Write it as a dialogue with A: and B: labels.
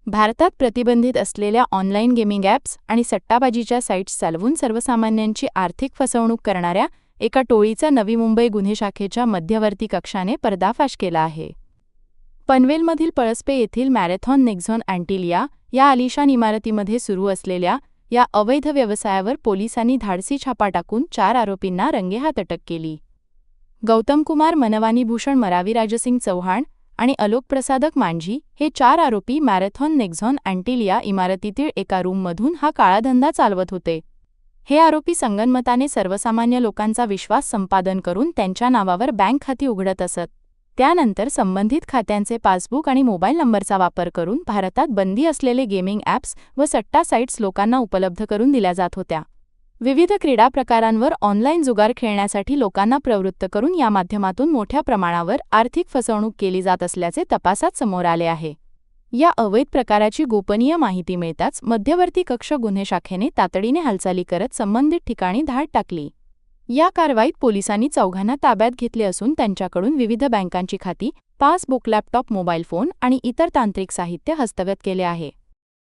A: भारतात प्रतिबंधित असलेल्या ऑनलाईन गेमिंग ॲप्स आणि सट्टाबाजीच्या साईट्स चालवून सर्वसामान्यांची आर्थिक फसवणूक करणाऱ्या एका टोळीचा नवी मुंबई गुन्हे शाखेच्या मध्यवर्ती कक्षाने पर्दाफाश केला आहे. पनवेलमधील पळस्पे येथील मॅरेथॉन नेक्झॉन अँटिलिया या आलिशान इमारतीमध्ये सुरू असलेल्या या अवैध व्यवसायावर पोलिसांनी धाडसी छापा टाकून 4 आरोपींना रंगेहात अटक केली. गौतमकुमार मनवानीभूषण मरावी, राजसिंग चौहान आणि अलोक प्रसादक मांझी हे 4 आरोपी मॅरेथॉन नेक्झॉन अँटिलिया इमारतीतील एका रूममधून हा काळा धंदा चालवत होते. हे आरोपी संगनमताने सर्वसामान्य लोकांचा विश्वास संपादन करून त्यांच्या नावावर बँक खाती उघडत असत. त्यानंतर संबंधित खात्यांचे पासबुक आणि मोबाईल नंबरचा वापर करून भारतात बंदी असलेले गेमिंग ॲप्स व सट्टा साईट्स लोकांना उपलब्ध करून दिल्या जात होत्या. विविध क्रीडा प्रकारांवर ऑनलाईन जुगार खेळण्यासाठी लोकांना प्रवृत्त करून या माध्यमातून मोठ्या प्रमाणावर आर्थिक फसवणूक केली जात असल्याचे तपासात समोर आले आहे. या अवैध प्रकाराची गोपनीय माहिती मिळताच मध्यवर्ती कक्ष गुन्हे शाखेने तातडीने हालचाली करत संबंधित ठिकाणी धाड टाकली. या कारवाईत पोलिसांनी चौघांना ताब्यात घेतले असून त्यांच्याकडून विविध बँकांची खाती, पासबुक, लॅपटॉप, मोबाईल फोन आणि इतर तांत्रिक साहित्य हस्तगत केले आहे.